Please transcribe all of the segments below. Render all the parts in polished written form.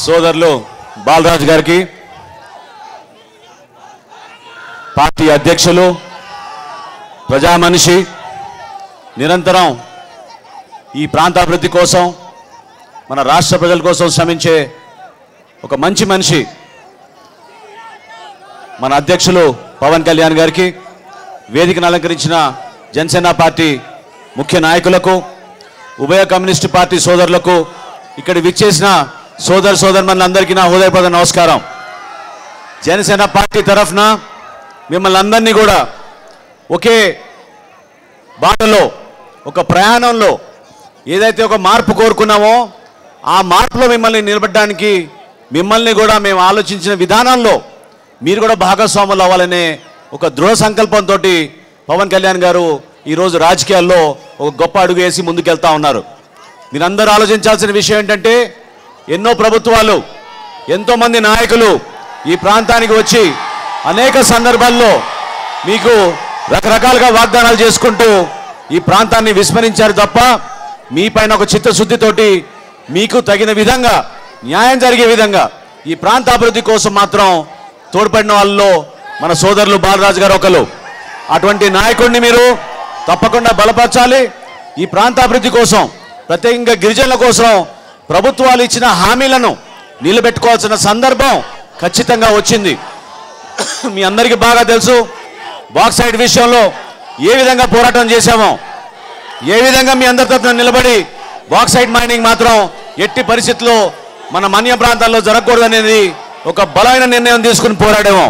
సోదరులు బాలరాజు గారికి, పార్టీ అధ్యక్షులు, ప్రజామనిషి, నిరంతరం ఈ ప్రాంత అభివృద్ధి కోసం మన రాష్ట్ర ప్రజల కోసం శ్రమించే ఒక మంచి మనిషి మన అధ్యక్షులు పవన్ కళ్యాణ్ గారికి, వేదికను అలంకరించిన జనసేన పార్టీ ముఖ్య నాయకులకు, ఉభయ కమ్యూనిస్టు పార్టీ సోదరులకు, ఇక్కడ విచ్చేసిన సోదరుమణులందరికీ నా హృదయపూర్వక నమస్కారం. జనసేన పార్టీ తరఫున మిమ్మల్ని అందరినీ కూడా ఒకే బాటలో, ఒక ప్రయాణంలో ఏదైతే ఒక మార్పు కోరుకున్నామో ఆ మార్పులో మిమ్మల్ని నిలబడడానికి, మిమ్మల్ని కూడా మేము ఆలోచించిన విధానంలో మీరు కూడా భాగస్వాములు అవ్వాలనే ఒక దృఢ సంకల్పంతో పవన్ కళ్యాణ్ గారు ఈరోజు రాజకీయాల్లో ఒక గొప్ప అడుగు వేసి ముందుకెళ్తా ఉన్నారు. మీరందరూ ఆలోచించాల్సిన విషయం ఏంటంటే, ఎన్నో ప్రభుత్వాలు, ఎంతోమంది నాయకులు ఈ ప్రాంతానికి వచ్చి అనేక సందర్భాల్లో మీకు రకరకాలుగా వాగ్దానాలు చేసుకుంటూ ఈ ప్రాంతాన్ని విస్మరించారు తప్ప, మీ పైన ఒక చిత్తశుద్ధితోటి మీకు తగిన విధంగా, న్యాయం జరిగే విధంగా ఈ ప్రాంత అభివృద్ధి కోసం మాత్రం తోడ్పడిన వాళ్ళలో మన సోదరులు బాలరాజు గారు ఒకరు. అటువంటి నాయకుడిని మీరు తప్పకుండా బలపరచాలి. ఈ ప్రాంత అభివృద్ధి కోసం, ప్రత్యేకంగా గిరిజనుల కోసం ప్రభుత్వాలు ఇచ్చిన హామీలను నిలబెట్టుకోవాల్సిన సందర్భం ఖచ్చితంగా వచ్చింది. మీ అందరికీ బాగా తెలుసు, బాక్సైట్ విషయంలో ఏ విధంగా పోరాటం చేశామో, ఏ విధంగా మీ అందరి తరఫున నిలబడి బాక్సైట్ మైనింగ్ మాత్రం ఎట్టి పరిస్థితుల్లో మన మన్య ప్రాంతాల్లో జరగకూడదనేది ఒక బలమైన నిర్ణయం తీసుకుని పోరాడాము.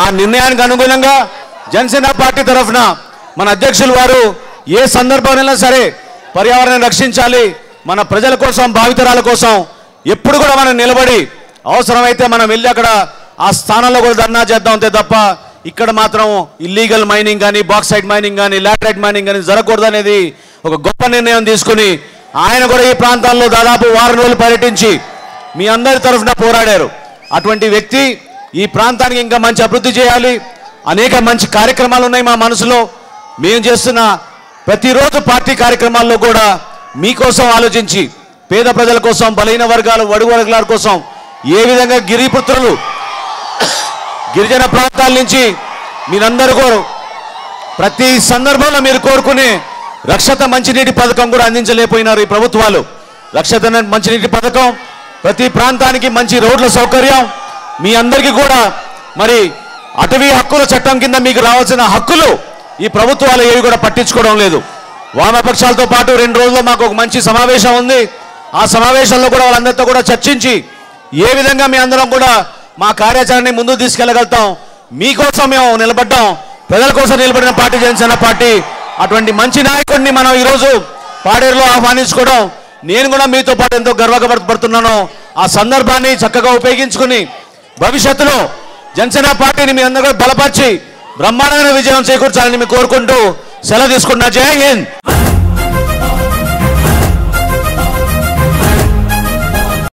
ఆ నిర్ణయానికి అనుగుణంగా జనసేన పార్టీ తరఫున మన అధ్యక్షులు వారు ఏ సందర్భంలో సరే పర్యావరణాన్ని రక్షించాలి, మన ప్రజల కోసం, భావితరాల కోసం ఎప్పుడు కూడా మనం నిలబడి, అవసరమైతే మనం వెళ్ళి అక్కడ ఆ స్థానంలో కూడా ధర్నా చేద్దాం అంతే తప్ప, ఇక్కడ మాత్రం ఇల్లీగల్ మైనింగ్ కానీ, బాక్సైట్ మైనింగ్ కానీ, లాటరైట్ మైనింగ్ కానీ జరగకూడదు అనేది ఒక గొప్ప నిర్ణయం తీసుకుని ఆయన కూడా ఈ ప్రాంతాల్లో దాదాపు 6 రోజులు పర్యటించి మీ అందరి తరఫున పోరాడారు. అటువంటి వ్యక్తి ఈ ప్రాంతానికి ఇంకా మంచి అభివృద్ధి చేయాలి, అనేక మంచి కార్యక్రమాలు ఉన్నాయి మా మనసులో. మేము చేస్తున్న ప్రతిరోజు పార్టీ కార్యక్రమాల్లో కూడా మీకోసం ఆలోచించి, పేద ప్రజల కోసం, బలహీన వర్గాలు, బడుగు వర్గాల కోసం ఏ విధంగా గిరిపుత్రులు గిరిజన ప్రాంతాల నుంచి మీరందరూ కూడా ప్రతి సందర్భంలో మీరు కోరుకునే రక్షిత మంచినీటి పథకం కూడా అందించలేకపోయినారు ఈ ప్రభుత్వాలు. రక్షిత మంచినీటి పథకం, ప్రతి ప్రాంతానికి మంచి రోడ్ల సౌకర్యం, మీ అందరికీ కూడా మరి అటవీ హక్కుల చట్టం కింద మీకు రావాల్సిన హక్కులు ఈ ప్రభుత్వాలు ఏవి కూడా పట్టించుకోవడం లేదు. వామపక్షాలతో పాటు 2 రోజుల్లో మాకు ఒక మంచి సమావేశం ఉంది. ఆ సమావేశంలో కూడా వాళ్ళందరితో కూడా చర్చించి ఏ విధంగా మీ అందరం కూడా మా కార్యాచరణని ముందుకు తీసుకెళ్ళగలుగుతాం, మీకోసం మేము నిలబడ్డాం, ప్రజల కోసం నిలబడిన పార్టీ జనసేన పార్టీ. అటువంటి మంచి నాయకుడిని మనం ఈరోజు పాడేరులో ఆహ్వానించుకోవడం నేను కూడా మీతో పాటు ఎంతో గర్వపడుతున్నాను. ఆ సందర్భాన్ని చక్కగా ఉపయోగించుకుని భవిష్యత్తులో జనసేన పార్టీని మీ అందరూ బలపరిచి బ్రహ్మాండమైన విజయం చేకూర్చాలని కోరుకుంటూ సెలవు తీసుకుంటున్నా. జై హింద్.